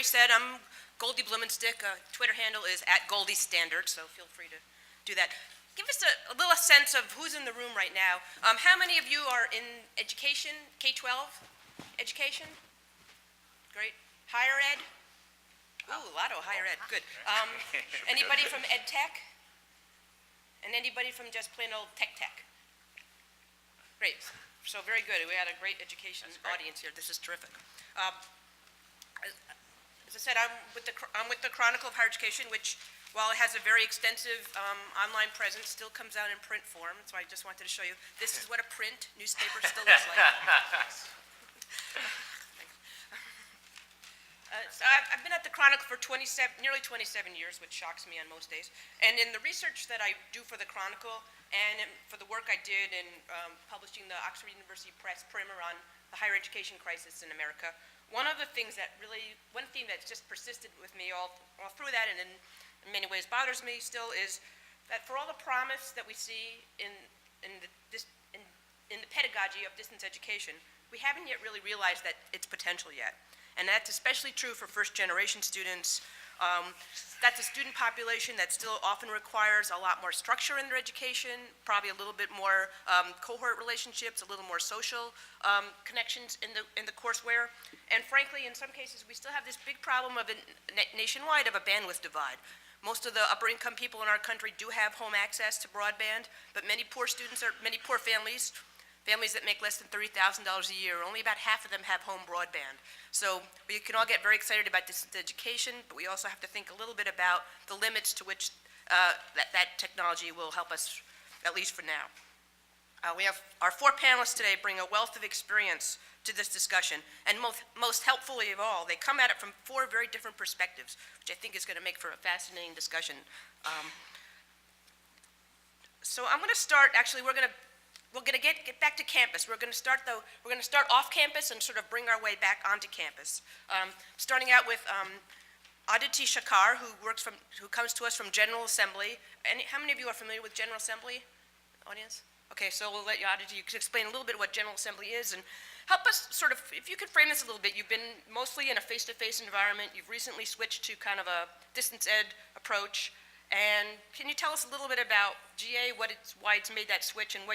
Mary said, I'm Goldie Blumenstyk. Twitter handle is @GoldieStandard, so feel free to do that. Give us a little sense of who's in the room right now. How many of you are in education, K-12 education? Great. Higher ed? Ooh, a lot of higher ed, good. Anybody from ed tech? And anybody from just plain old tech? Great. So very good. We had a great education audience here. This is terrific. As I said, I'm with the Chronicle of Higher Education, which, while it has a very extensive online presence, still comes out in print form. So I just wanted to show you. This is what a print newspaper still looks like. So I've been at the Chronicle for nearly 27 years, which shocks me on most days. And in the research that I do for the Chronicle, and for the work I did in publishing the Oxford University Press primer on the higher education crisis in America, one theme that's just persisted with me all through that, and in many ways bothers me still, is that for all the promise that we see in the pedagogy of distance education, we haven't yet really realized its potential yet. And that's especially true for first-generation students. That's a student population that still often requires a lot more structure in their education, probably a little bit more cohort relationships, a little more social connections in the courseware. And frankly, in some cases, we still have this big problem of nationwide of a bandwidth divide. Most of the upper-income people in our country do have home access to broadband, but many poor families that make less than $30,000 a year, only about half of them have home broadband. So we can all get very excited about distance education, but we also have to think a little bit about the limits to which that technology will help us, at least for now. We have our 4 panelists today bring a wealth of experience to this discussion, and most helpfully of all, they come at it from 4 very different perspectives, which I think is going to make for a fascinating discussion. So I'm going to start, actually, we're going to get back to campus. We're going to start off campus and sort of bring our way back onto campus. Starting out with Aditi Shekar, who comes to us from General Assembly. And how many of you are familiar with General Assembly, audience? Okay, so we'll let you, Aditi, you could explain a little bit what General Assembly is and help us sort of, if you could frame this a little bit. You've been mostly in a face-to-face environment. You've recently switched to kind of a distance ed approach. And can you tell us a little bit about GA, why it's made that switch, and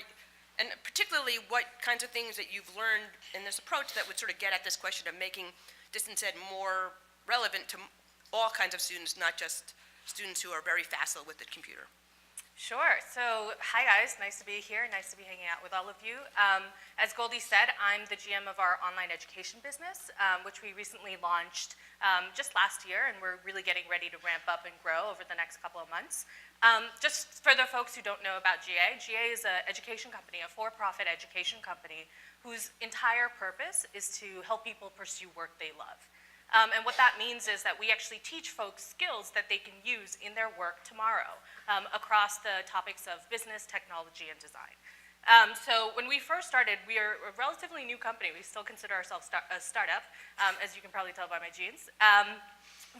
particularly what kinds of things that you've learned in this approach that would sort of get at this question of making distance ed more relevant to all kinds of students, not just students who are very facile with the computer. Sure. So, hi guys, nice to be here, nice to be hanging out with all of you. As Goldie said, I'm the GM of our online education business, which we recently launched just last year, and we're really getting ready to ramp up and grow over the next couple of months. Just for the folks who don't know about GA, GA is an education company, a for-profit education company, whose entire purpose is to help people pursue work they love. And what that means is that we actually teach folks skills that they can use in their work tomorrow across the topics of business, technology, and design. So when we first started, we are a relatively new company. We still consider ourselves a startup, as you can probably tell by my jeans.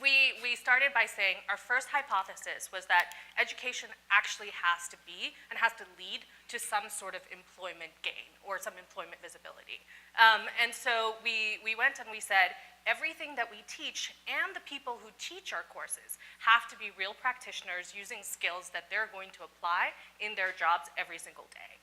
We started by saying our first hypothesis was that education actually has to be and has to lead to some sort of employment gain or some employment visibility. And so we went and we said, everything that we teach and the people who teach our courses have to be real practitioners using skills that they're going to apply in their jobs every single day.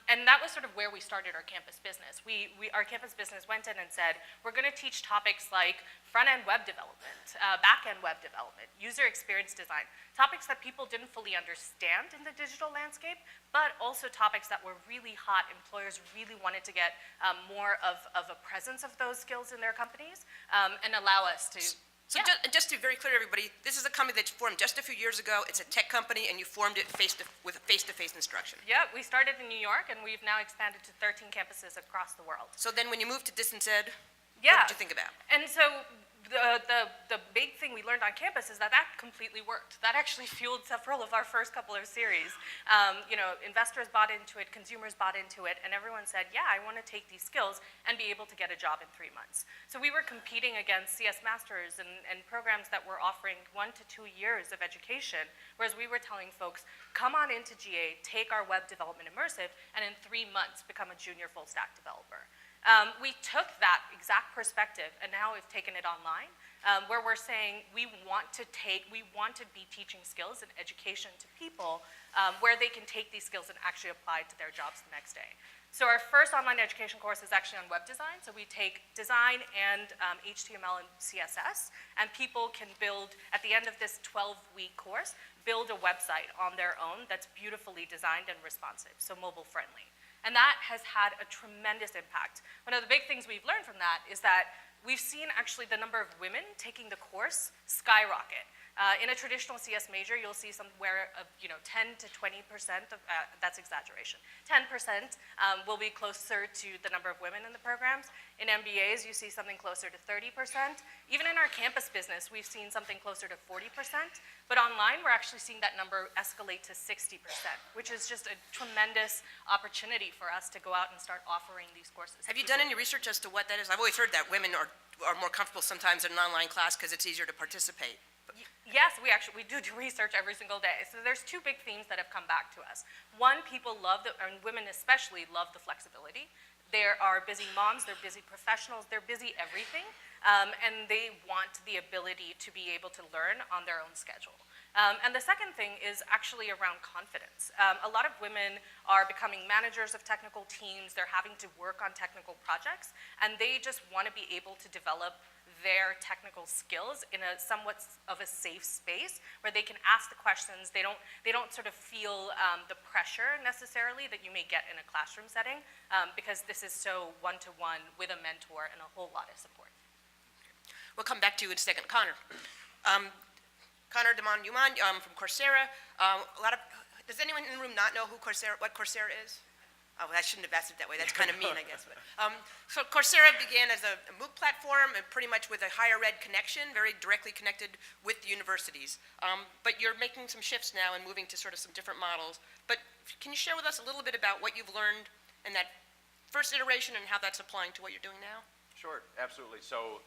And that was sort of where we started our campus business. Our campus business went in and said, we're going to teach topics like front-end web development, back-end web development, user experience design, topics that people didn't fully understand in the digital landscape, but also topics that were really hot. Employers really wanted to get more of a presence of those skills in their companies and allow us to... So yeah. just to be very clear to everybody, this is a company that formed just a few years ago. It's a tech company, and you formed it with face-to-face instruction. Yeah, we started in New York, and we've now expanded to 13 campuses across the world. So then when you moved to distance ed, yeah. What did you think about? And so the big thing we learned on campus is that completely worked. That actually fueled several of our first couple of series. Investors bought into it, consumers bought into it, and everyone said, yeah, I want to take these skills and be able to get a job in 3 months. So we were competing against CS Masters and programs that were offering 1 to 2 years of education, whereas we were telling folks, come on into GA, take our web development immersive, and in 3 months become a junior full stack developer. We took that exact perspective and now we've taken it online. where we're saying we want to be teaching skills and education to people where they can take these skills and actually apply to their jobs the next day. So our first online education course is actually on web design. So we take design and HTML and CSS, and people can build, at the end of this 12-week course, build a website on their own that's beautifully designed and responsive, so mobile friendly. And that has had a tremendous impact. One of the big things we've learned from that is that we've seen actually the number of women taking the course skyrocket. In a traditional CS major, you'll see somewhere of 10 to 20% of, that's exaggeration, 10% will be closer to the number of women in the programs. In MBAs, you see something closer to 30%. Even in our campus business, we've seen something closer to 40%. But online, we're actually seeing that number escalate to 60%, which is just a tremendous opportunity for us to go out and start offering these courses. Have you done any research as to what that is? I've always heard that women are more comfortable sometimes in an online class because it's easier to participate. Yes, we do research every single day. So there's two big themes that have come back to us. One, people love, and women especially, love the flexibility. There are busy moms, they're busy professionals, they're busy everything, and they want the ability to be able to learn on their own schedule. And the second thing is actually around confidence. A lot of women are becoming managers of technical teams, they're having to work on technical projects, and they just want to be able to develop their technical skills in a somewhat of a safe space where they can ask the questions. They don't sort of feel the pressure necessarily that you may get in a classroom setting because this is so one-to-one with a mentor and a whole lot of support. We'll come back to you in a second. Connor. Connor Diemand-Yauman from Coursera. Does anyone in the room not know what Coursera is? Oh, I shouldn't have asked it that way. That's kind of mean, I guess. But, so Coursera began as a MOOC platform and pretty much with a higher ed connection, very directly connected with the universities. But you're making some shifts now and moving to sort of some different models. But can you share with us a little bit about what you've learned in that first iteration and how that's applying to what you're doing now? Sure, absolutely. So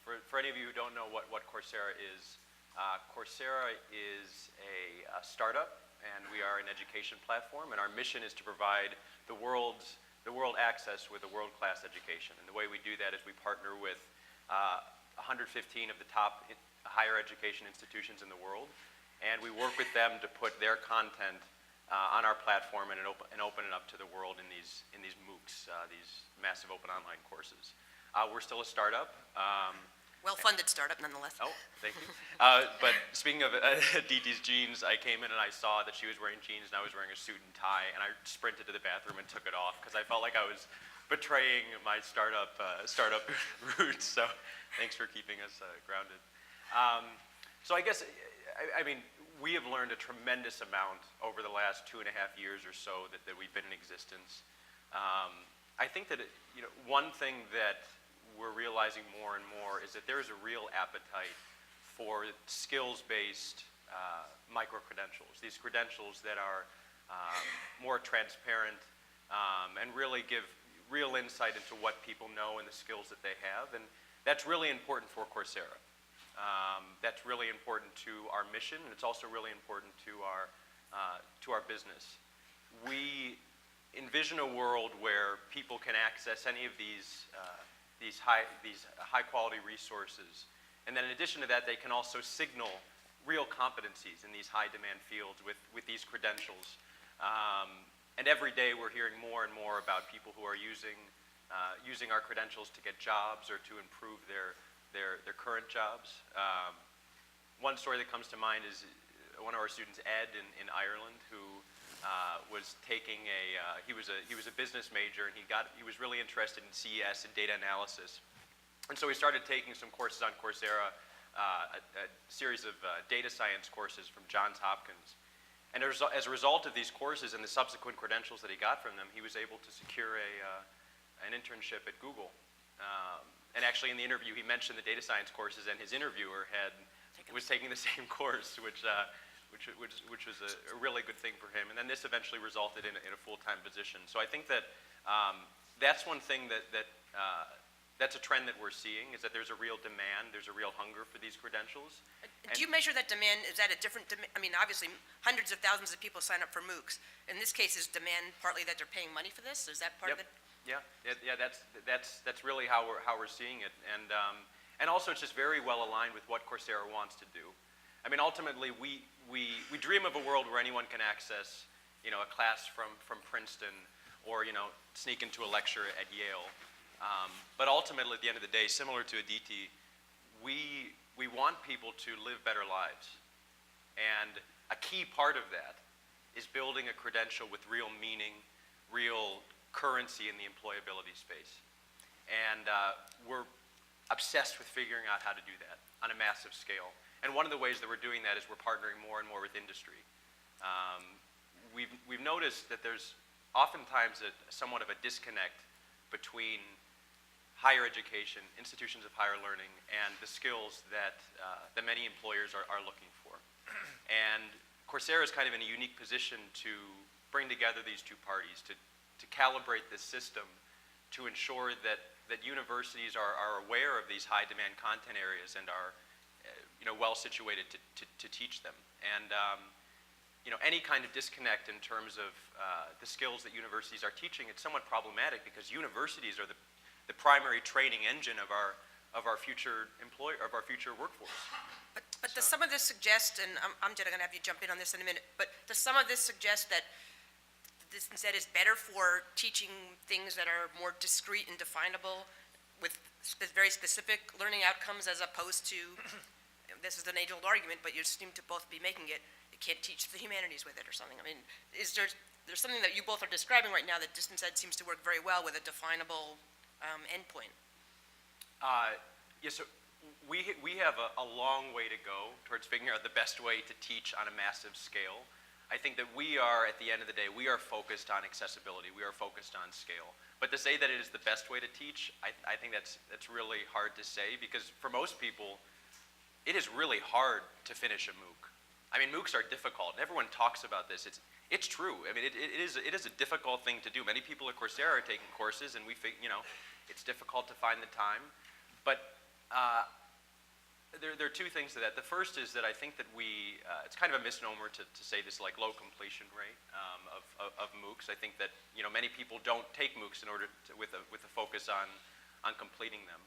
for any of you who don't know what Coursera is a startup, and we are an education platform, and our mission is to provide the world access with a world-class education. And the way we do that is we partner with 115 of the top higher education institutions in the world, and we work with them to put their content on our platform and open it up to the world in these MOOCs, these massive open online courses. We're still a startup. Well-funded startup, nonetheless. Oh, thank you. But speaking of Aditi's jeans, I came in and I saw that she was wearing jeans and I was wearing a suit and tie, and I sprinted to the bathroom and took it off because I felt like I was betraying my startup roots. So thanks for keeping us grounded. So I guess, I mean, we have learned a tremendous amount over the last 2.5 years or so that we've been in existence. I think that one thing that we're realizing more and more is that there's a real appetite for skills-based micro-credentials, these credentials that are more transparent and really give real insight into what people know and the skills that they have. And that's really important for Coursera. That's really important to our mission, and it's also really important to our business. We envision a world where people can access any of these high quality resources. And then in addition to that, they can also signal real competencies in these high demand fields with these credentials. And every day we're hearing more and more about people who are using our credentials to get jobs or to improve their current jobs. One story that comes to mind is one of our students, Ed, in Ireland, who was taking he was a business major, and he was really interested in CES and data analysis, and so he started taking some courses on Coursera, a series of data science courses from Johns Hopkins, and as a result of these courses and the subsequent credentials that he got from them, he was able to secure an internship at Google. And actually, in the interview, he mentioned the data science courses, and his interviewer was taking the same course, which was a really good thing for him. And then this eventually resulted in a full-time position. So I think that that's one thing that's a trend that we're seeing, is that there's a real demand, there's a real hunger for these credentials. Do you measure that demand? Is that a different demand? I mean, obviously, hundreds of thousands of people sign up for MOOCs. In this case, is demand partly that they're paying money for this? Is that part of it? Yeah. That's really how we're seeing it. And also, it's just very well aligned with what Coursera wants to do. I mean, ultimately, we dream of a world where anyone can access, you know, a class from Princeton, or, you know, sneak into a lecture at Yale. But ultimately, at the end of the day, similar to Aditi, we want people to live better lives. And a key part of that is building a credential with real meaning, real currency in the employability space. And we're obsessed with figuring out how to do that on a massive scale. And one of the ways that we're doing that is we're partnering more and more with industry. We've noticed that there's oftentimes somewhat of a disconnect between higher education, institutions of higher learning, and the skills that many employers are looking for. And Coursera is kind of in a unique position to bring together these two parties, to calibrate this system, to ensure that universities are aware of these high demand content areas and are well situated to teach them. And any kind of disconnect in terms of the skills that universities are teaching, it's somewhat problematic because universities are the primary training engine of our future workforce. But does some of this suggest, and Amjed, I'm going to have you jump in on this in a minute, but does some of this suggest that this instead is better for teaching things that are more discrete and definable with very specific learning outcomes, as opposed to, this is an age-old argument, but you seem to both be making it, you can't teach the humanities with it or something. I mean, there's something that you both are describing right now that distance ed seems to work very well with a definable endpoint? So we have a long way to go towards figuring out the best way to teach on a massive scale. I think that we are, at the end of the day, we are focused on accessibility. We are focused on scale. But to say that it is the best way to teach, I think that's really hard to say, because for most people, it is really hard to finish a MOOC. I mean, MOOCs are difficult, and everyone talks about this. It's true. I mean, it is a difficult thing to do. Many people at Coursera are taking courses, and it's difficult to find the time. But there are two things to that. The first is that I think that it's kind of a misnomer to say this like low completion rate of MOOCs. I think that many people don't take MOOCs with a focus on completing them.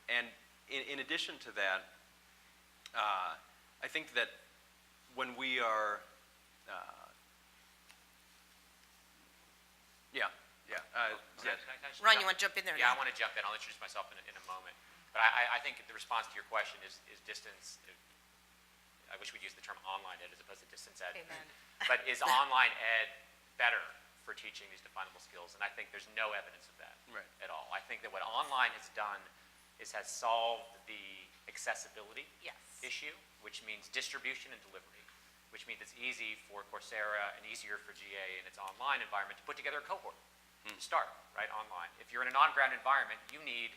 And in addition to that, I think that when we are Ron, you want to jump in there? Yeah, I want to jump in. I'll introduce myself in a moment. But I think the response to your question is distance. I wish we'd use the term online ed as opposed to distance ed. Amen. But is online ed better for teaching these definable skills? And I think there's no evidence of that at all. I think that what online has done is has solved the accessibility issue, which means distribution and delivery, which means it's easy for Coursera and easier for GA in its online environment to put together a cohort to start, right, online. If you're in an on-ground environment, you need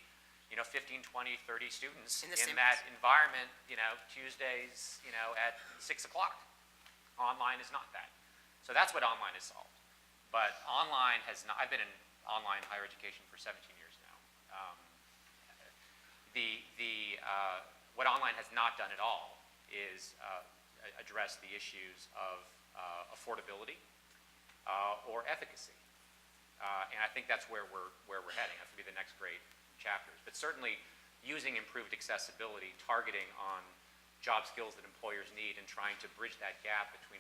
15, 20, 30 students in that environment, Tuesdays, at 6 o'clock. Online is not that. So that's what online has solved. But online has not, I've been in online higher education for 17 years now. What online has not done at all is address the issues of affordability or efficacy. And I think that's where we're heading. That's going to be the next great chapters. But certainly using improved accessibility, targeting on job skills that employers need, and trying to bridge that gap between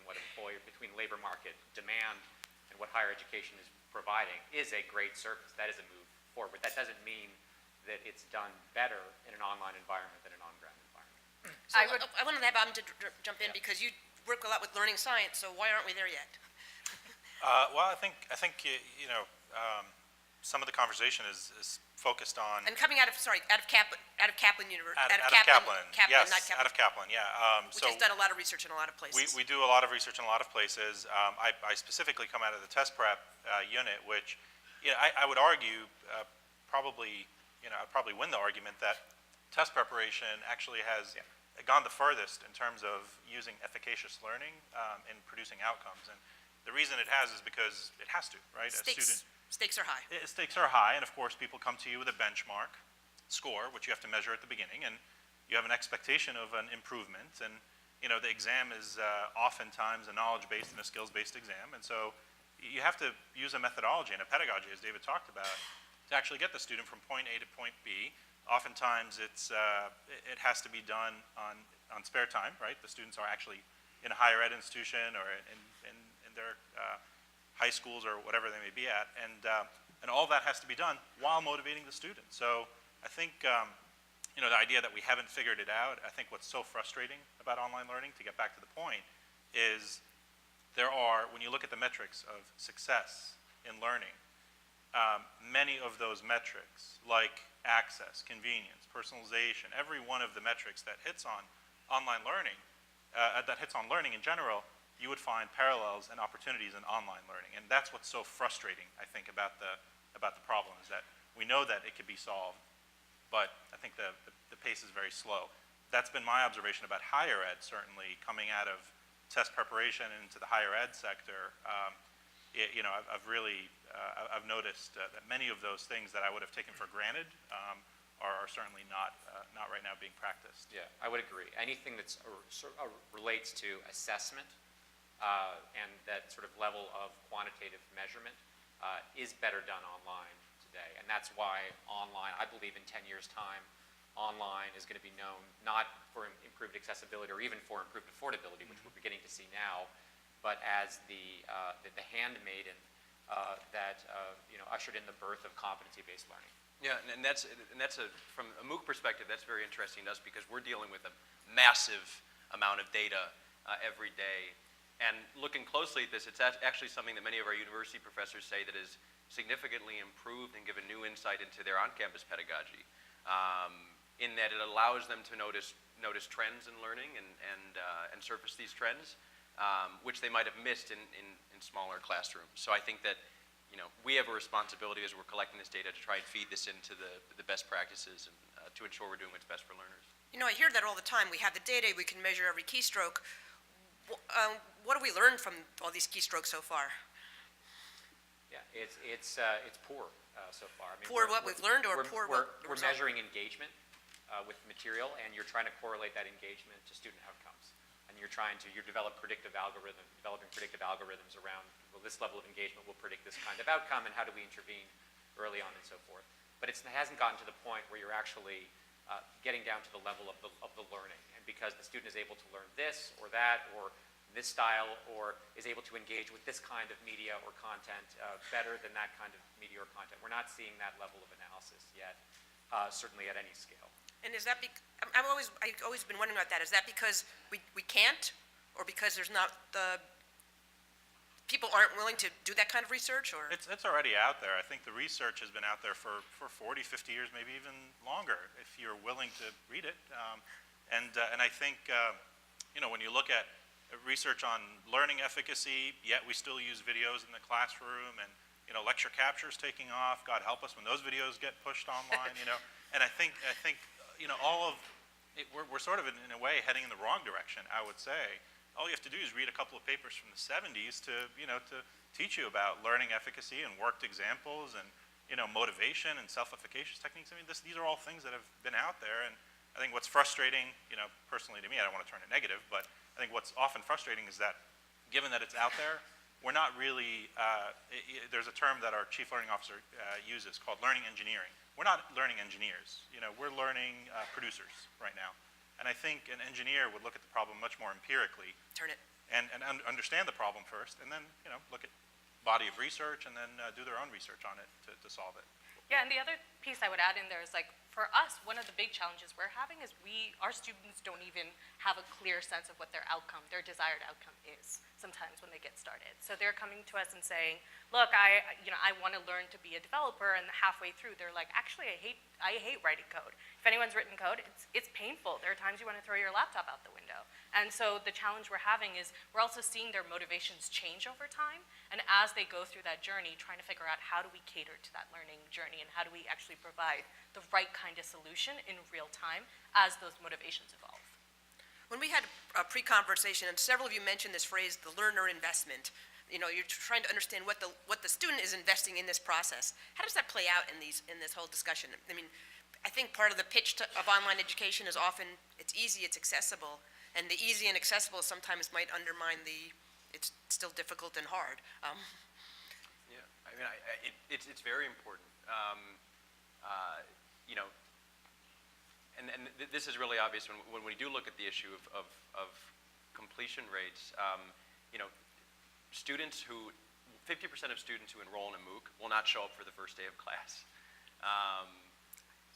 between labor market demand and what higher education is providing is a great service. That is a move forward. But that doesn't mean that it's done better in an online environment than an on-ground environment. So I wanted to have Amjed jump in because you work a lot with learning science, so why aren't we there yet? Well, I think some of the conversation is focused on. And coming out of Kaplan University. Out of Kaplan, yes, not Kaplan. out of Kaplan, yeah. Which has done a lot of research in a lot of places. We do a lot of research in a lot of places. I specifically come out of the test prep unit, which I would argue probably I'd probably win the argument that test preparation actually has gone the furthest in terms of using efficacious learning in producing outcomes. And the reason it has is because it has to, right? Stakes are high. Stakes are high, and of course people come to you with a benchmark score, which you have to measure at the beginning, and you have an expectation of an improvement. And the exam is oftentimes a knowledge-based and a skills-based exam, and so you have to use a methodology and a pedagogy, as David talked about, to actually get the student from point A to point B oftentimes it has to be done on spare time, right? The students are actually in a higher ed institution or in their high schools or whatever they may be at, and all that has to be done while motivating the students. So I think the idea that we haven't figured it out, I think what's so frustrating about online learning, to get back to the point, is when you look at the metrics of success in learning, many of those metrics, like access, convenience, personalization, every one of the metrics that hits on online learning, that hits on learning in general, you would find parallels and opportunities in online learning. And that's what's so frustrating, I think, about the problem, is that we know that it could be solved, but I think the pace is very slow. That's been my observation about higher ed, certainly, coming out of test preparation into the higher ed sector. I've noticed that many of those things that I would have taken for granted are certainly not right now being practiced. Yeah, I would agree. Anything that relates to assessment and that sort of level of quantitative measurement is better done online today. And that's why online, I believe in 10 years' time, online is going to be known not for improved accessibility or even for improved affordability, which we're beginning to see now, but as the handmaiden that ushered in the birth of competency-based learning. Yeah, and that's from a MOOC perspective, that's very interesting to us because we're dealing with a massive amount of data every day. And looking closely at this, it's actually something that many of our university professors say that is significantly improved and given new insight into their on-campus pedagogy, in that it allows them to notice trends in learning and surface these trends, which they might have missed in smaller classrooms. So I think that we have a responsibility as we're collecting this data to try and feed this into the best practices and to ensure we're doing what's best for learners. I hear that all the time. We have the data, we can measure every keystroke. What do we learn from all these keystrokes so far? Yeah, it's poor so far. I mean, Poor what we've learned, or poor what the we're result? measuring engagement with material, and you're trying to correlate that engagement to student outcomes. And you're developing predictive algorithms around, well, this level of engagement will predict this kind of outcome, and how do we intervene early on and so forth. But it hasn't gotten to the point where you're actually getting down to the level of the learning. And because the student is able to learn this or that or this style, or is able to engage with this kind of media or content better than that kind of media or content, we're not seeing that level of analysis yet, certainly at any scale. And is that I've always been wondering about that. Is that because we can't, or because there's not people aren't willing to do that kind of research? Or It's already out there. I think the research has been out there for 40, 50 years, maybe even longer, if you're willing to read it. And I think when you look at research on learning efficacy, yet we still use videos in the classroom, and lecture capture is taking off. God help us when those videos get pushed online. And I think all of it, we're sort of in a way heading in the wrong direction, I would say. All you have to do is read a couple of papers from the 70s to teach you about learning efficacy and worked examples and motivation and self-efficacious techniques. I mean, these are all things that have been out there, and I think what's frustrating, personally to me, I don't want to turn it negative, but I think what's often frustrating is that given that it's out there, we're not really, there's a term that our chief learning officer uses called learning engineering. We're not learning engineers. We're learning producers right now. And I think an engineer would look at the problem much more empirically. turn it. And understand the problem first, and then look at body of research, and then do their own research on it to solve it. Yeah, and the other piece I would add in there is, like, for us, one of the big challenges we're having is our students don't even have a clear sense of what their desired outcome is sometimes when they get started. So they're coming to us and saying, look, I want to learn to be a developer, and halfway through they're like, actually, I hate writing code. If anyone's written code, it's painful. There are times you want to throw your laptop out the window. And so the challenge we're having is we're also seeing their motivations change over time, and as they go through that journey, trying to figure out how do we cater to that learning journey, and how do we actually provide the right kind of solution in real time as those motivations evolve. When we had a pre-conversation, and several of you mentioned this phrase, the learner investment. You're trying to understand what the student is investing in this process. How does that play out in this whole discussion? I mean, I think part of the pitch of online education is often it's easy, it's accessible, and the easy and accessible sometimes might undermine it's still difficult and hard. Yeah, I mean, it's very important. this is really obvious when we do look at the issue of completion rates. You know, students who, 50% of students who enroll in a MOOC will not show up for the first day of class.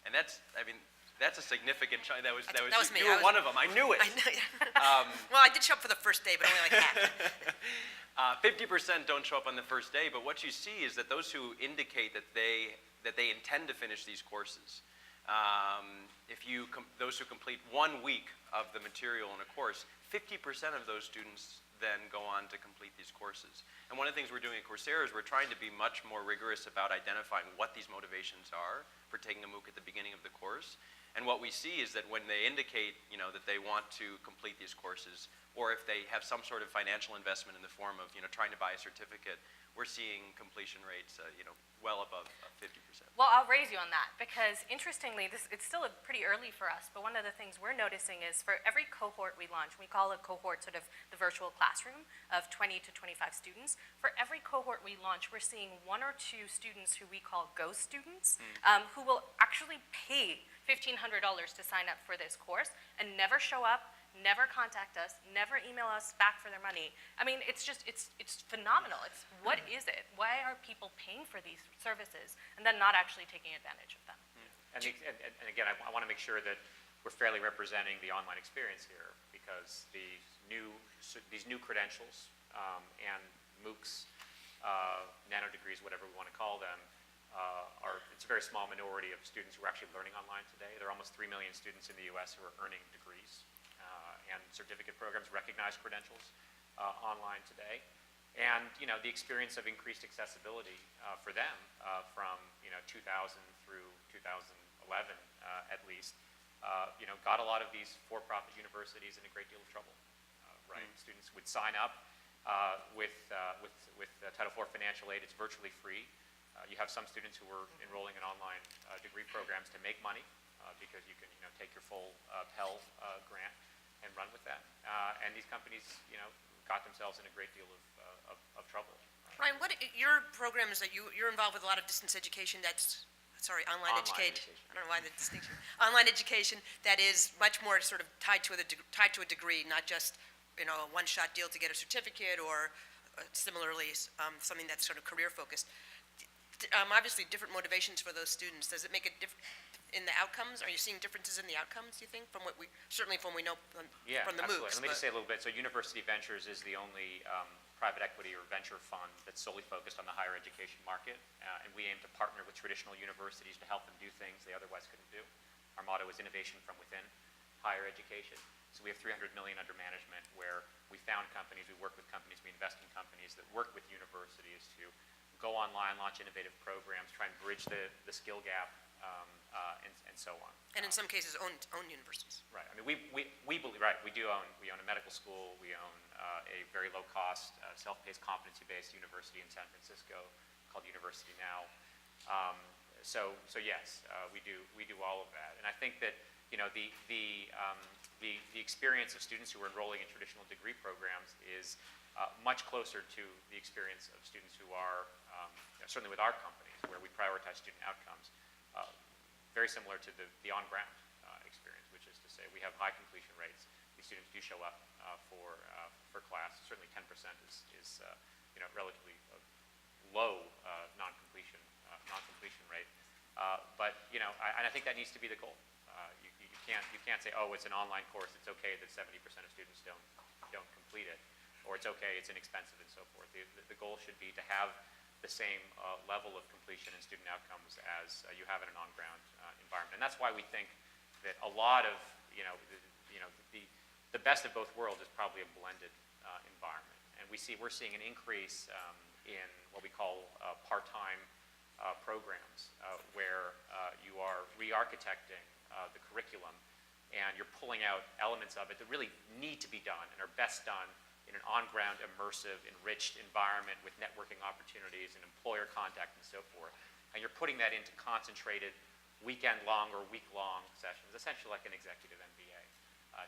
And that's, I mean, that's a significant chunk. That was me. You were one of them. I knew it. I know, yeah. Well, I did show up for the first day, but only like half. 50% don't show up on the first day, but what you see is that those who indicate that they intend to finish these courses, those who complete 1 week of the material in a course, 50% of those students then go on to complete these courses. And one of the things we're doing at Coursera is we're trying to be much more rigorous about identifying what these motivations are for taking a MOOC at the beginning of the course. And what we see is that when they indicate, you know, that they want to complete these courses, or if they have some sort of financial investment in the form of, you know, trying to buy a certificate, we're seeing completion rates, you know, well above 50%. Well, I'll raise you on that because interestingly, it's still pretty early for us, but one of the things we're noticing is for every cohort we launch, we call a cohort sort of the virtual classroom of 20 to 25 students. For every cohort we launch, we're seeing 1 or 2 students who we call ghost students, who will actually pay $1,500 to sign up for this course and never show up, never contact us, never email us back for their money. I mean, it's phenomenal. It's, what is it? Why are people paying for these services and then not actually taking advantage of them? And again, I want to make sure that we're fairly representing the online experience here because these new credentials and MOOCs, nano degrees, whatever we want to call them, it's a very small minority of students who are actually learning online today. There are almost 3 million students in the US who are earning degrees. And certificate programs recognize credentials online today. And, you know, the experience of increased accessibility for them from, you know, 2000 through 2011 at least, you know, got a lot of these for-profit universities in a great deal of trouble, right? Students would sign up with Title IV financial aid. It's virtually free. You have some students who were enrolling in online degree programs to make money because you can, you know, take your full Pell grant and run with that. And these companies, you know, got themselves in a great deal of trouble. Ryan, what your program is that you're involved with a lot of distance education that's, online education. I don't know why the distinction. Online education that is much more sort of tied to a degree, not just, you know, a one-shot deal to get a certificate or similarly something that's sort of career focused. Obviously different motivations for those students. Does it make a difference in the outcomes? Are you seeing differences in the outcomes, do you think, from what certainly from what we know from the absolutely. MOOCs? Let me just say a little bit. So University Ventures is the only private equity or venture fund that's solely focused on the higher education market. And we aim to partner with traditional universities to help them do things they otherwise couldn't do. Our motto is innovation from within higher education. So we have $300 million under management where we found companies, we work with companies, we invest in companies that work with universities to go online, launch innovative programs, try and bridge the skill gap, and so on. And in some cases, own universities. Right. I mean, we believe, right, we own a medical school, we own a very low-cost, self-paced, competency-based university in San Francisco called University Now. So yes, we do all of that. And I think that, you know, the experience of students who are enrolling in traditional degree programs is much closer to the experience of students who are, certainly with our companies, where we prioritize student outcomes, very similar to the on-ground experience, which is to say we have high completion rates. These students do show up for class. Certainly 10% is you know, relatively low non-completion rate. But, you know, and I think that needs to be the goal. You can't say, oh, it's an online course, it's okay that 70% of students don't complete it, or it's okay, it's inexpensive and so forth. The goal should be to have the same level of completion and student outcomes as you have in an on-ground environment. And that's why we think that a lot of, the best of both worlds is probably a blended environment. And we're seeing an increase in what we call part-time programs where you are re-architecting the curriculum and you're pulling out elements of it that really need to be done and are best done in an on-ground, immersive, enriched environment with networking opportunities and employer contact and so forth. And you're putting that into concentrated weekend-long or week-long sessions, essentially like an executive MBA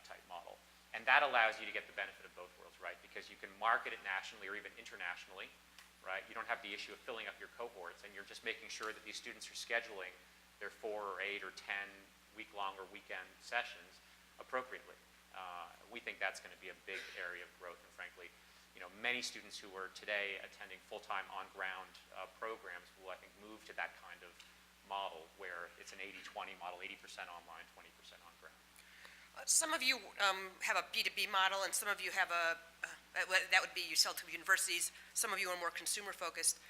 type model. And that allows you to get the benefit of both worlds, right? Because you can market it nationally or even internationally, right? You don't have the issue of filling up your cohorts, and you're just making sure that these students are scheduling their 4 or 8 or 10 week-long or weekend sessions appropriately. We think that's going to be a big area of growth, and frankly, many students who are today attending full-time on-ground programs will, I think, move to that kind of model where it's an 80-20 model, 80% online, 20% on-ground. Some of you have a B2B model, and some of you have that would be you sell to universities. Some of you are more consumer-focused.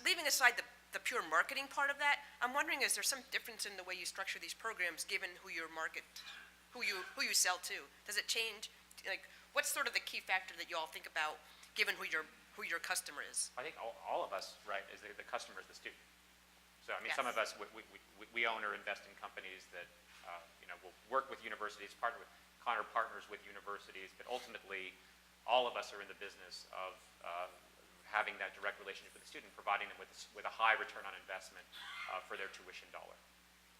Leaving aside the pure marketing part of that, I'm wondering, is there some difference in the way you structure these programs given who you sell to? Does it change? Like, what's sort of the key factor that you all think about given who your customer is? I think all of us, right, is the customer is the student. So, I mean, Yes. some of us, we own or invest in companies that, will work with universities, partners with universities, but ultimately, all of us are in the business of having that direct relationship with the student, providing them with a high return on investment for their tuition dollar.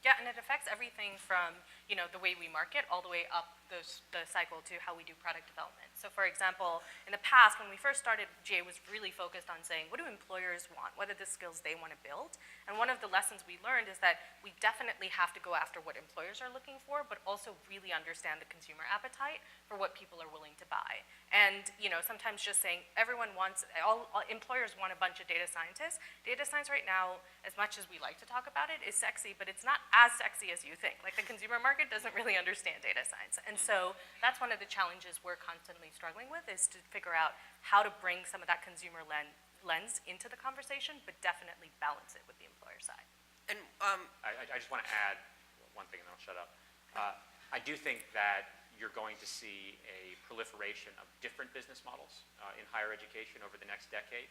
Yeah, and it affects everything from, the way we market all the way up the cycle to how we do product development. So for example, in the past, when we first started, GA was really focused on saying, what do employers want? What are the skills they want to build? And one of the lessons we learned is that we definitely have to go after what employers are looking for, but also really understand the consumer appetite for what people are willing to buy. And, sometimes just saying all employers want a bunch of data scientists. Data science right now, as much as we like to talk about it, is sexy, but it's not as sexy as you think. Like, the consumer market doesn't really understand data science. And so that's one of the challenges we're constantly struggling with, is to figure out how to bring some of that consumer lens into the conversation, but definitely balance it with the employer side. And I just want to add one thing and then I'll shut up. I do think that you're going to see a proliferation of different business models in higher education over the next decade,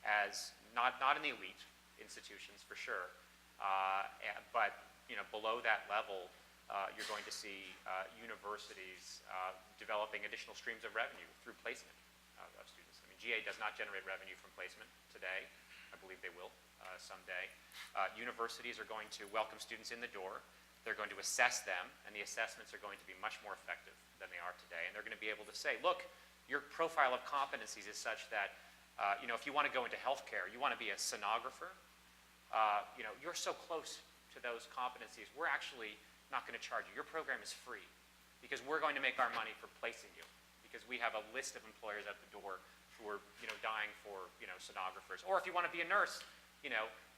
as not in the elite institutions for sure, but below that level, you're going to see universities developing additional streams of revenue through placement of students. I mean, GA does not generate revenue from placement today. I believe they will someday. Universities are going to welcome students in the door. They're going to assess them, and the assessments are going to be much more effective than they are today. And they're going to be able to say, look, your profile of competencies is such that, if you want to go into healthcare, you want to be a sonographer, you're so close to those competencies, we're actually not going to charge you. Your program is free because we're going to make our money for placing you, because we have a list of employers at the door who are, dying for, sonographers. Or if you want to be a nurse,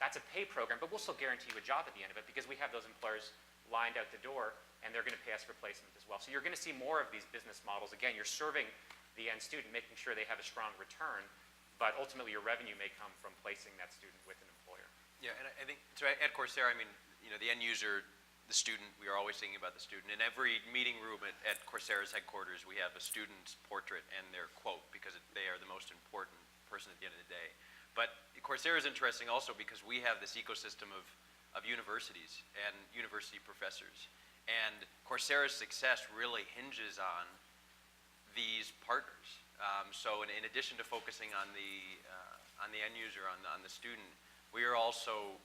that's a pay program, but we'll still guarantee you a job at the end of it because we have those employers lined out the door, and they're going to pay us for placement as well. So you're going to see more of these business models. Again, you're serving the end student, making sure they have a strong return, but ultimately your revenue may come from placing that student with an employer. Yeah, and I think, so at Coursera, I mean, the end user, the student, we are always thinking about the student. In every meeting room at Coursera's headquarters, we have a student's portrait and their quote, because they are the most important person at the end of the day. But Coursera is interesting also because we have this ecosystem of universities and university professors. And Coursera's success really hinges on these partners. So in addition to focusing on the end user, on the student, we are also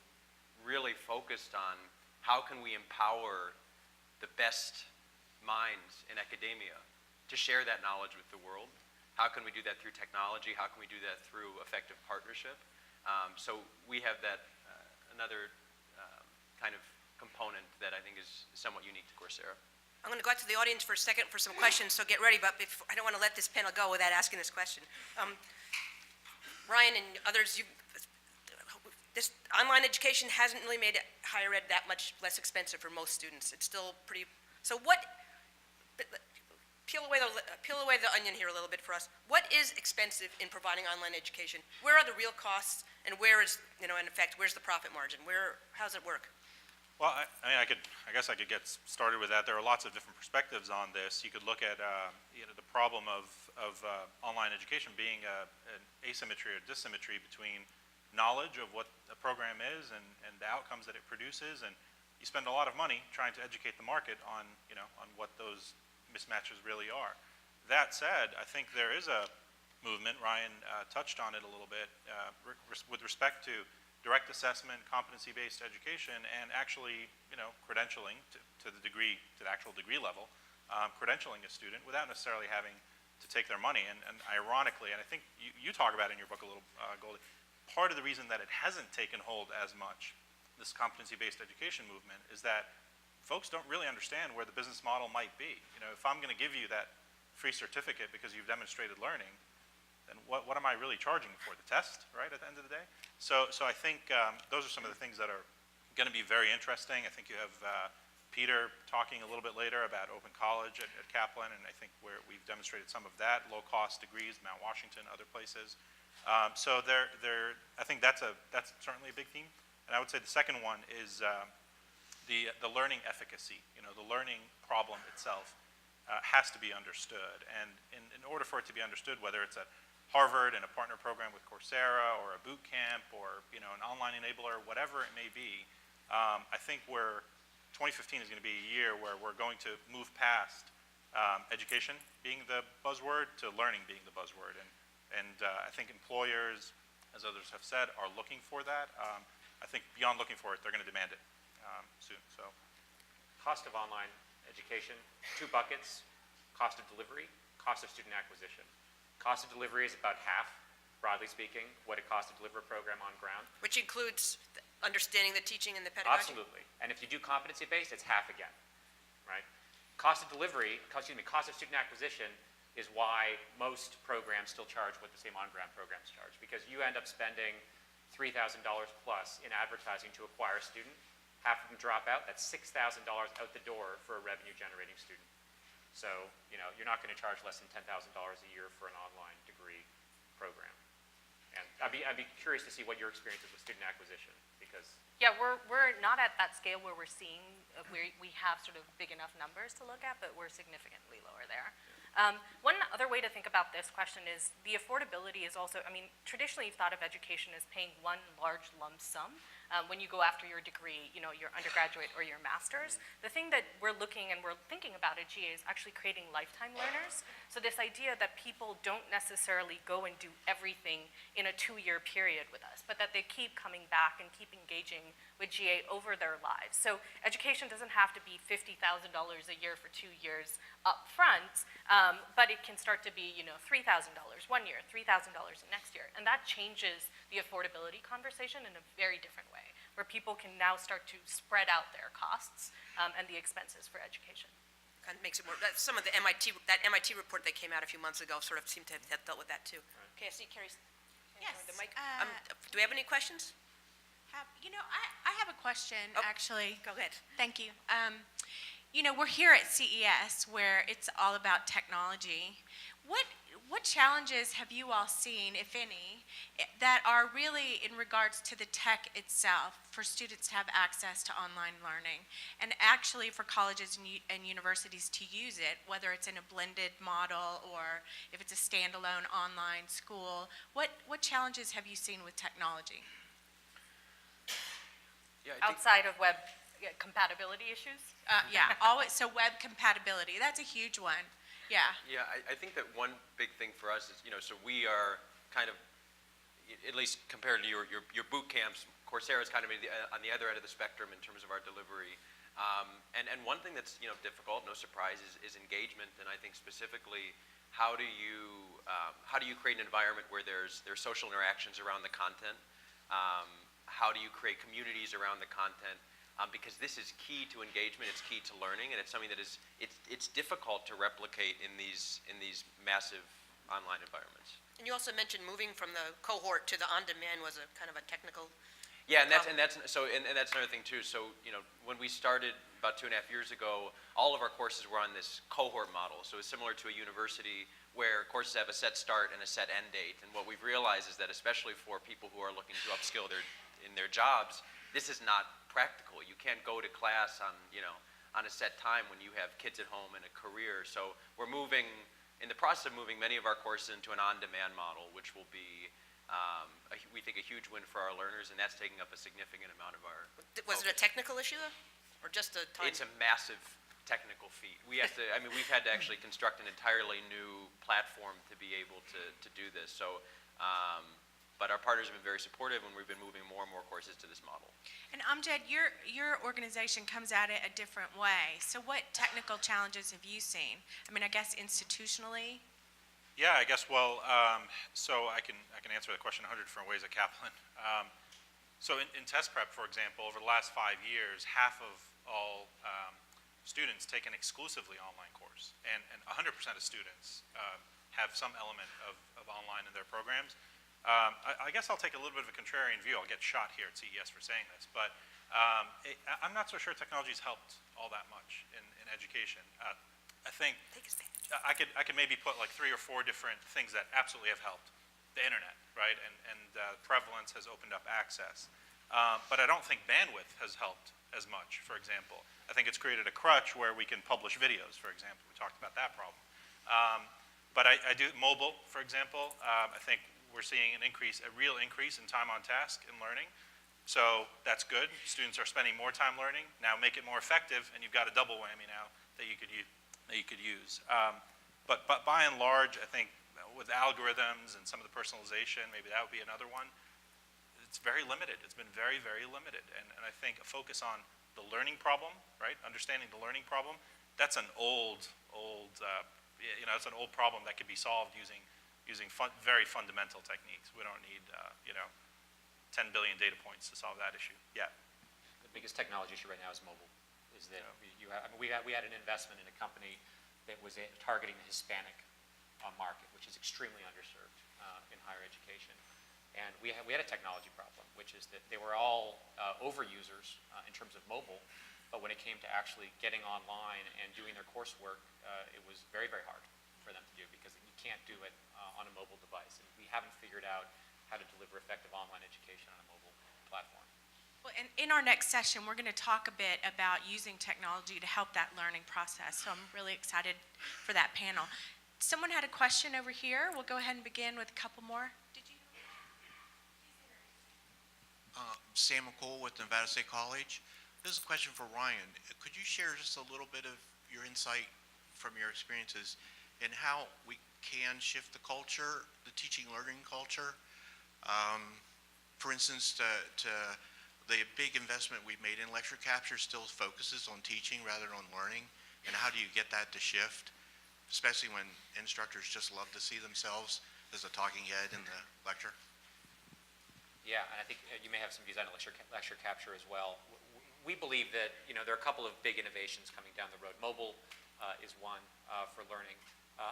really focused on how can we empower the best minds in academia to share that knowledge with the world. How can we do that through technology? How can we do that through effective partnership? So we have that another kind of component that I think is somewhat unique to Coursera. I'm going to go out to the audience for a second for some questions, so get ready, but I don't want to let this panel go without asking this question. Ryan and others, this online education hasn't really made higher ed that much less expensive for most students. It's still pretty, so peel away the onion here a little bit for us. What is expensive in providing online education? Where are the real costs, and where is, in effect, where's the profit margin? How does it work? Well, I guess I could get started with that. There are lots of different perspectives on this. You could look at the problem of online education being an asymmetry or dissymmetry between knowledge of what a program is and the outcomes that it produces, and you spend a lot of money trying to educate the market on on what those mismatches really are. That said, I think there is a movement. Ryan touched on it a little bit with respect to direct assessment, competency-based education, and actually, credentialing to the actual degree level, credentialing a student without necessarily having to take their money. And ironically, and I think you talk about it in your book a little, Goldie, part of the reason that it hasn't taken hold as much, this competency-based education movement, is that folks don't really understand where the business model might be. You know, if I'm going to give you that free certificate because you've demonstrated learning, then what am I really charging for? The test, right, at the end of the day? So I think those are some of the things that are going to be very interesting. I think you have Peter talking a little bit later about Open College at Kaplan, and I think we've demonstrated some of that, low-cost degrees, Mount Washington, other places. So I think that's certainly a big theme. And I would say the second one is the learning efficacy. You know, the learning problem itself has to be understood. And in order for it to be understood, whether it's at Harvard and a partner program with Coursera or a boot camp or, you know, an online enabler, whatever it may be, I think 2015 is going to be a year where we're going to move past education being the buzzword to learning being the buzzword. And I think employers, as others have said, are looking for that. I think beyond looking for it, they're going to demand it soon. So, Cost of online education, 2 buckets: cost of delivery, cost of student acquisition. Cost of delivery is about half, broadly speaking, what it costs to deliver a program on ground. Which includes understanding the teaching and the pedagogy? Absolutely. And if you do competency-based, it's half again, right? Cost of delivery, cost of student acquisition is why most programs still charge what the same on-ground programs charge, because you end up spending $3,000 plus in advertising to acquire a student. Half of them drop out. That's $6,000 out the door for a revenue-generating student. So, you know, you're not going to charge less than $10,000 a year for an online degree program. And I'd be curious to see what your experience is with student acquisition, because Yeah, we're not at that scale where we're seeing, we have sort of big enough numbers to look at, but we're significantly lower there. One other way to think about this question is the affordability is also, I mean, traditionally you've thought of education as paying one large lump sum when you go after your degree, you know, your undergraduate or your master's. The thing that we're looking and we're thinking about at GA is actually creating lifetime learners. So this idea that people don't necessarily go and do everything in a 2-year period with us, but that they keep coming back and keep engaging with GA over their lives. So education doesn't have to be $50,000 a year for 2 years up front, but it can start to be, you know, $3,000 1 year, $3,000 next year. And that changes the affordability conversation in a very different way, where people can now start to spread out their costs and the expenses for education. Kind of makes it more, some of the MIT report that came out a few months ago sort of seemed to have dealt with that too. Okay, I see Carrie's. Yes, The mic. Do we have any questions? You know, I have a question, actually. Go ahead. Thank you. You know, we're here at CES where it's all about technology. What challenges have you all seen, if any, that are really in regards to the tech itself for students to have access to online learning and actually for colleges and universities to use it, whether it's in a blended model or if it's a standalone online school? What challenges have you seen with technology? Yeah, I think- Outside of web compatibility issues? Yeah, always. So web compatibility, that's a huge one. Yeah. Yeah, I think that one big thing for us is, you know, so we are kind of, at least compared to your boot camps, Coursera is kind of on the other end of the spectrum in terms of our delivery. And one thing that's, you know, difficult, no surprise, is engagement. And I think specifically, how do you create an environment where there's social interactions around the content? How do you create communities around the content? Because this is key to engagement, it's key to learning, and it's something that it's difficult to replicate in these massive online environments. And you also mentioned moving from the cohort to the on-demand was a kind of a technical. Yeah, and that's another thing too. So, you know, when we started about 2.5 years ago, all of our courses were on this cohort model. So it's similar to a university where courses have a set start and a set end date. And what we've realized is that especially for people who are looking to upskill in their jobs, this is not practical. You can't go to class on a set time when you have kids at home and a career. So we're in the process of moving many of our courses into an on-demand model, which will be, we think, a huge win for our learners, and that's taking up a significant amount of our Was it a technical issue, or just a time? It's a massive technical feat. We've had to actually construct an entirely new platform to be able to do this. So, but our partners have been very supportive, and we've been moving more and more courses to this model. And Amjed, your organization comes at it a different way. So what technical challenges have you seen? I mean, I guess institutionally? yeah, I guess, well, so I can answer the question 100 different ways at Kaplan. So in test prep, for example, over the last 5 years, half of students take an exclusively online course, and 100% of students have some element of online in their programs. I guess I'll take a little bit of a contrarian view. I'll get shot here at CES for saying this, but I'm not so sure technology's helped all that much in education. I think I could maybe put like 3 or 4 different things that absolutely have helped. The internet, right, and prevalence has opened up access. But I don't think bandwidth has helped as much, for example. I think it's created a crutch where we can publish videos, for example. We talked about that problem. But I do, mobile, for example, I think we're seeing a real increase in time on task in learning. So that's good. Students are spending more time learning. Now make it more effective, and you've got a double whammy now that you could use. But by and large, I think with algorithms and some of the personalization, maybe that would be another one. It's very limited. It's been very, very limited. And I think a focus on the learning problem, right? Understanding the learning problem, that's an old it's an old problem that could be solved using very fundamental techniques. We don't need, 10 billion data points to solve that issue yet. The biggest technology issue right now is mobile. Is that we had an investment in a company that was targeting the Hispanic market, which is extremely underserved in higher education. And we had a technology problem, which is that they were all overusers in terms of mobile, but when it came to actually getting online and doing their coursework, it was very, very hard for them to do because you can't do it on a mobile device. And we haven't figured out how to deliver effective online education on a mobile platform. Well, and in our next session, we're going to talk a bit about using technology to help that learning process. So I'm really excited for that panel. Someone had a question over here. We'll go ahead and begin with a couple more. Did you? Sam McCool with Nevada State College. This is a question for Ryan. Could you share just a little bit of your insight from your experiences in how we can shift the culture, the teaching learning culture? For instance, to the big investment we've made in lecture capture still focuses on teaching rather than on learning. And how do you get that to shift, especially when instructors just love to see themselves as a talking head in the lecture? Yeah, and I think you may have some views on lecture capture as well. We believe that there are a couple of big innovations coming down the road. Mobile is one for learning.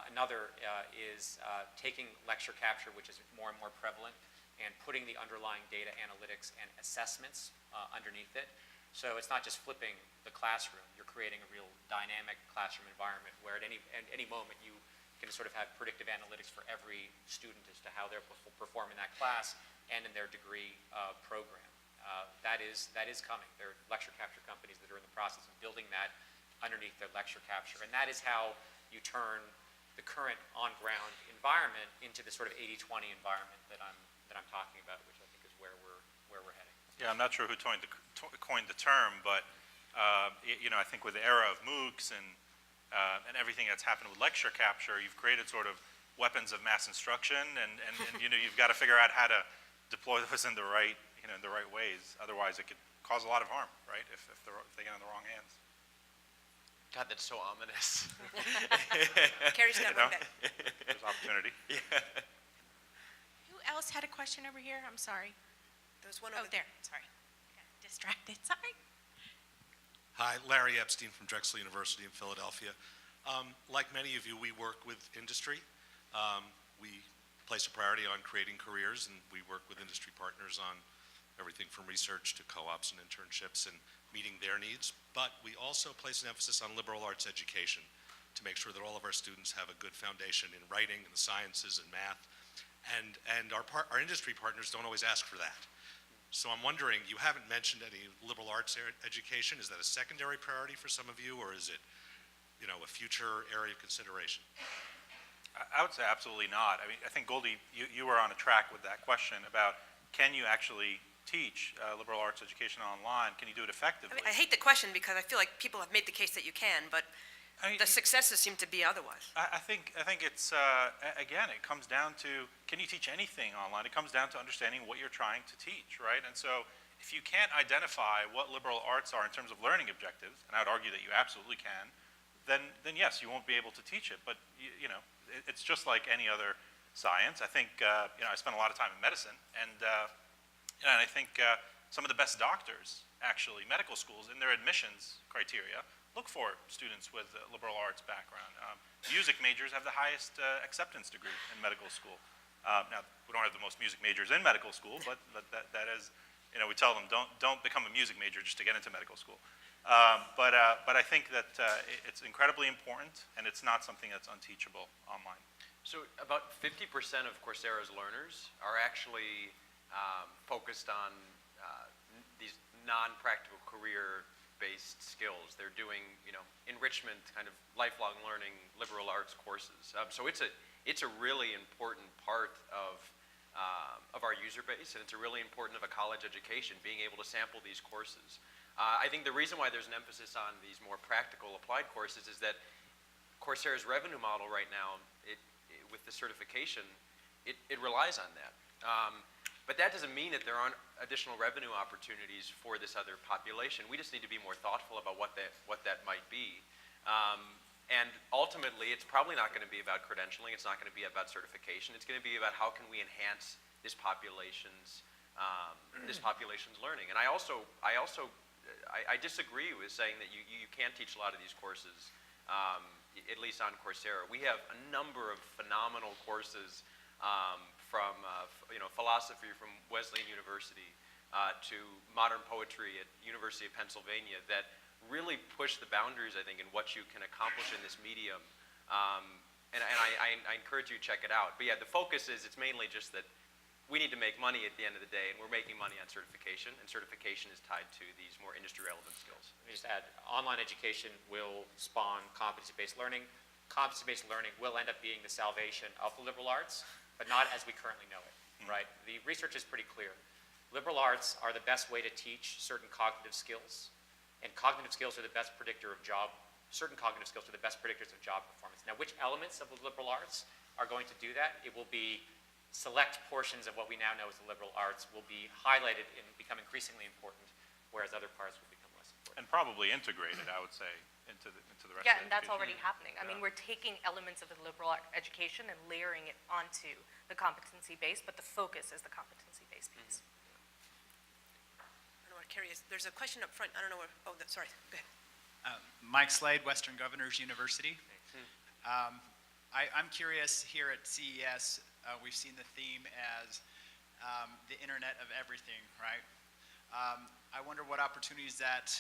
Another is taking lecture capture, which is more and more prevalent, and putting the underlying data analytics and assessments underneath it. So it's not just flipping the classroom. You're creating a real dynamic classroom environment where at any moment you can sort of have predictive analytics for every student as to how they're performing in that class and in their degree program. That is coming. There are lecture capture companies that are in the process of building that underneath their lecture capture. And that is how you turn the current on-ground environment into the sort of 80-20 environment that I'm talking about, which I think is where we're heading. Yeah, I'm not sure who coined the term, but I think with the era of MOOCs and everything that's happened with lecture capture, you've created sort of weapons of mass instruction, and you've got to figure out how to deploy those in the right ways. Otherwise, it could cause a lot of harm, right? If they get in the wrong hands. God, that's so ominous. Carrie's got one back. There's opportunity. Who else had a question over here? I'm sorry. There was one Oh, over there. Sorry. Got distracted. Sorry. Hi, Larry Epstein from Drexel University in Philadelphia. Like many of you, we work with industry. We place a priority on creating careers, and we work with industry partners on everything from research to co-ops and internships and meeting their needs. But we also place an emphasis on liberal arts education to make sure that all of our students have a good foundation in writing and the sciences and math. And our industry partners don't always ask for that. So I'm wondering, you haven't mentioned any liberal arts education. Is that a secondary priority for some of you, or is it, a future area of consideration? I would say absolutely not. I mean, I think, Goldie, you were on a track with that question about can you actually teach liberal arts education online? Can you do it effectively? I hate the question because I feel like people have made the case that you can, but the successes seem to be otherwise. I think it's, again, it comes down to, can you teach anything online? It comes down to understanding what you're trying to teach, right? And so if you can't identify what liberal arts are in terms of learning objectives, and I would argue that you absolutely can, then yes, you won't be able to teach it. But, it's just like any other science. I think, I spent a lot of time in medicine, and I think some of the best doctors actually, medical schools in their admissions criteria look for students with a liberal arts background. Music majors have the highest acceptance degree in medical school. Now, we don't have the most music majors in medical school, but that is, we tell them don't become a music major just to get into medical school. But I think that it's incredibly important, and it's not something that's unteachable online. So about 50% of Coursera's learners are actually focused on these non-practical career-based skills. They're doing, enrichment, kind of lifelong learning, liberal arts courses. So it's a really important part of our user base, and it's a really important of a college education, being able to sample these courses. I think the reason why there's an emphasis on these more practical applied courses is that Coursera's revenue model right now, with the certification, it relies on that. But that doesn't mean that there aren't additional revenue opportunities for this other population. We just need to be more thoughtful about what that might be. And ultimately, it's probably not going to be about credentialing. It's not going to be about certification. It's going to be about how can we enhance this population's learning. And I disagree with saying that you can't teach a lot of these courses, at least on Coursera. We have a number of phenomenal courses from philosophy from Wesleyan University to modern poetry at University of Pennsylvania that really push the boundaries, I think, in what you can accomplish in this medium. And I encourage you to check it out. But yeah, the focus is it's mainly just that we need to make money at the end of the day, and we're making money on certification, and certification is tied to these more industry-relevant skills. Let me just add, online education will spawn competency-based learning. Competency-based learning will end up being the salvation of the liberal arts, but not as we currently know it, right? The research is pretty clear. Liberal arts are the best way to teach certain cognitive skills, and cognitive skills are the best predictor of certain cognitive skills are the best predictors of job performance. Now, which elements of the liberal arts are going to do that? It will be select portions of what we now know as the liberal arts will be highlighted and become increasingly important, whereas other parts will become less important. And probably integrated, I would say, into the rest of the Yeah, and that's education. already happening. I mean, we're taking elements of the liberal education and layering it onto the competency base, but the focus is the competency-based piece. I don't know where Carrie is. There's a question up front. I don't know where, sorry, go ahead. Mike Slade, Western Governors University. I'm curious, here at CES, we've seen the theme as the Internet of Everything, right? I wonder what opportunities that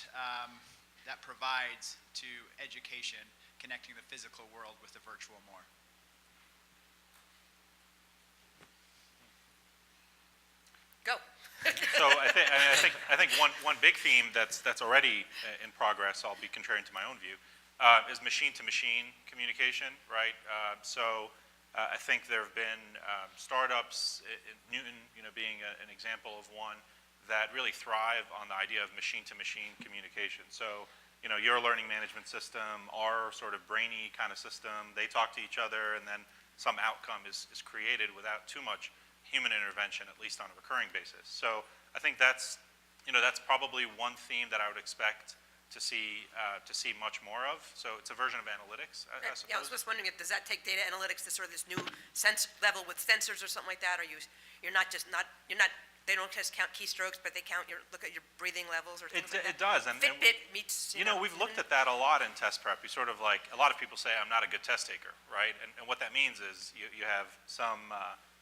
provides to education, connecting the physical world with the virtual more. Go. So I think one big theme that's already in progress, I'll be contrarian to my own view, is machine-to-machine communication, right? I think there have been startups, Newton, being an example of one, that really thrive on the idea of machine-to-machine communication. So, your learning management system, our sort of brainy kind of system, they talk to each other, and then some outcome is created without too much human intervention, at least on a recurring basis. So I think that's probably one theme that I would expect to see much more of. So it's a version of analytics, I suppose. Yeah, I was just wondering, does that take data analytics to sort of this new sense level with sensors or something like that? Or they don't just count keystrokes, but they look at your breathing levels or things like that? It does. And Fitbit meets, we've looked at that a lot in test prep. You sort of a lot of people say, I'm not a good test taker, right? And what that means is you have some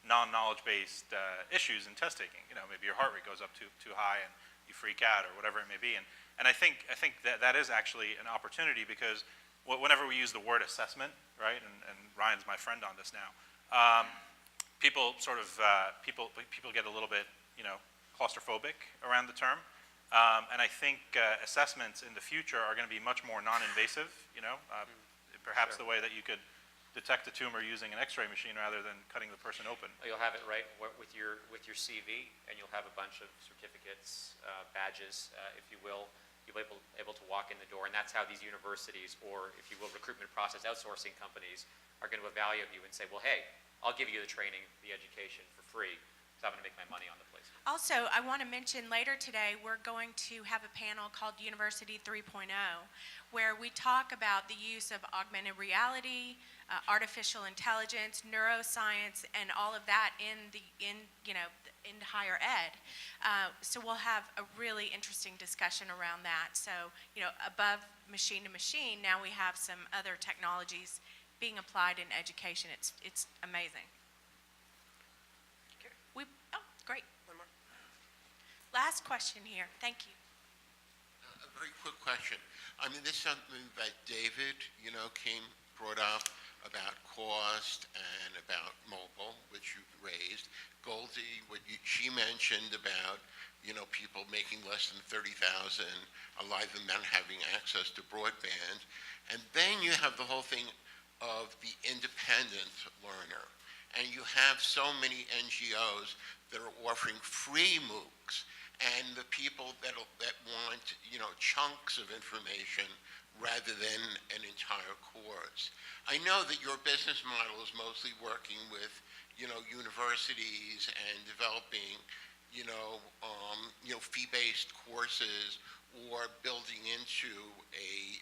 non-knowledge-based issues in test taking. Maybe your heart rate goes up too high and you freak out or whatever it may be. And I think that is actually an opportunity, because whenever we use the word assessment, right, and Ryan's my friend on this now, people get a little bit, claustrophobic around the term. And I think assessments in the future are going to be much more non-invasive, perhaps the way that you could detect a tumor using an X-ray machine rather than cutting the person open. You'll have it right with your CV, and you'll have a bunch of certificates, badges, if you will. You'll be able to walk in the door, and that's how these universities, or if you will, recruitment process outsourcing companies, are going to evaluate you and say, well, hey, I'll give you the training, the education for free, because I'm going to make my money on the place. Also, I want to mention later today, we're going to have a panel called University 3.0, where we talk about the use of augmented reality, artificial intelligence, neuroscience, and all of that in higher ed. So we'll have a really interesting discussion around that. So, above machine to machine, now we have some other technologies being applied in education. It's amazing. Great. One more. Last question here. Thank you. A very quick question. I mean, this is something that David, brought up about cost and about mobile, which you raised. Goldie, she mentioned about, people making less than $30,000, a lot of them not having access to broadband. And then you have the whole thing of the independent learner. And you have so many NGOs that are offering free MOOCs, and the people that want, chunks of information rather than an entire course. I know that your business model is mostly working with, universities and developing, fee-based courses or building into a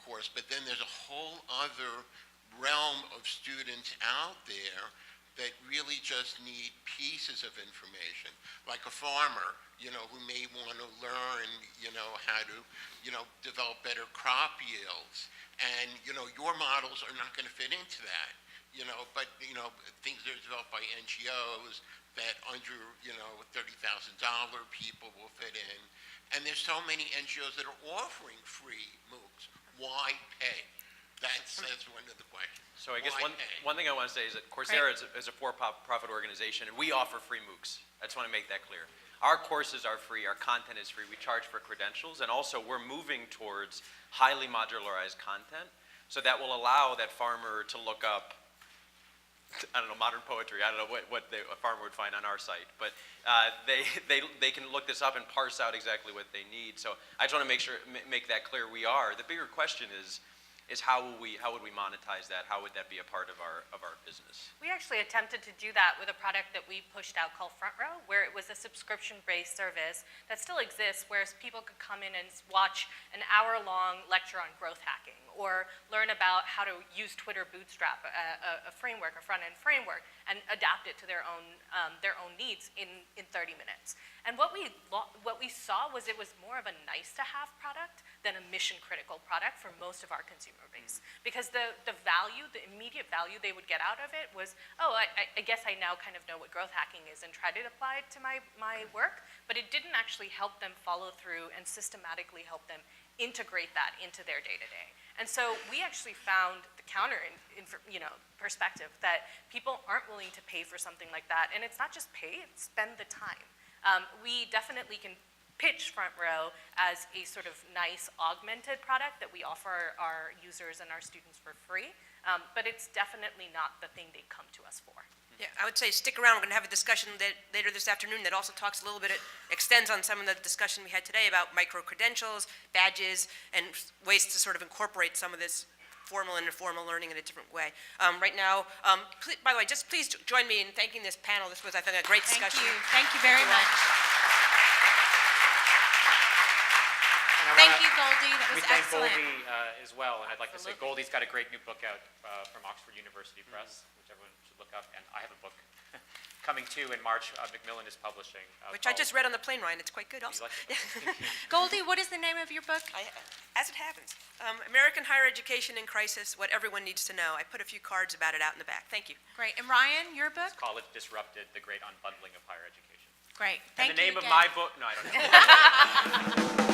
course, but then there's a whole other realm of students out there that really just need pieces of information, like a farmer, who may want to learn, how to, develop better crop yields. And, your models are not going to fit into that, but, things that are developed by NGOs that under, $30,000 people will fit in. And there's so many NGOs that are offering free MOOCs. Why pay? That's one of the questions. So I guess one thing I want to say is that Coursera is a for-profit organization, and we offer free MOOCs. I just want to make that clear. Our courses are free, our content is free, we charge for credentials, and also we're moving towards highly modularized content, so that will allow that farmer to look up, I don't know, modern poetry, I don't know what a farmer would find on our site, but they can look this up and parse out exactly what they need. So I just want to make that clear. We are. The bigger question is how would we monetize that? How would that be a part of our business? We actually attempted to do that with a product that we pushed out called Front Row, where it was a subscription-based service that still exists, where people could come in and watch an hour-long lecture on growth hacking, or learn about how to use Twitter Bootstrap, a framework, a front-end framework, and adapt it to their own needs in 30 minutes. And what we saw was it was more of a nice-to-have product than a mission-critical product for most of our consumer base. Because the value, the immediate value they would get out of it was, I guess I now kind of know what growth hacking is and try to apply it to my work, but it didn't actually help them follow through and systematically help them integrate that into their day-to-day. And so we actually found the counter perspective that people aren't willing to pay for something like that. And it's not just pay, it's spend the time. We definitely can pitch Front Row as a sort of nice augmented product that we offer our users and our students for free, but it's definitely not the thing they come to us for. Yeah, I would say stick around. We're going to have a discussion later this afternoon that also talks a little bit, it extends on some of the discussion we had today about micro-credentials, badges, and ways to sort of incorporate some of this formal and informal learning in a different way. Right now, by the way, just please join me in thanking this panel. This was, I think, a great discussion. Thank you very much. Thank you, Goldie. That was excellent. We thank Goldie as well, and I'd like to say Goldie's got a great new book out from Oxford University Press, which everyone should look up, and I have a book coming too in March, Macmillan is publishing. Which I just read on the plane, Ryan. It's quite good also. Goldie, what is the name of your book? As it happens. American Higher Education in Crisis, What Everyone Needs to Know. I put a few cards about it out in the back. Thank you. Great. And Ryan, your book? College Disrupted, The Great Unbundling of Higher Education. Great. And Thank you the name again. of my book, no, I don't know.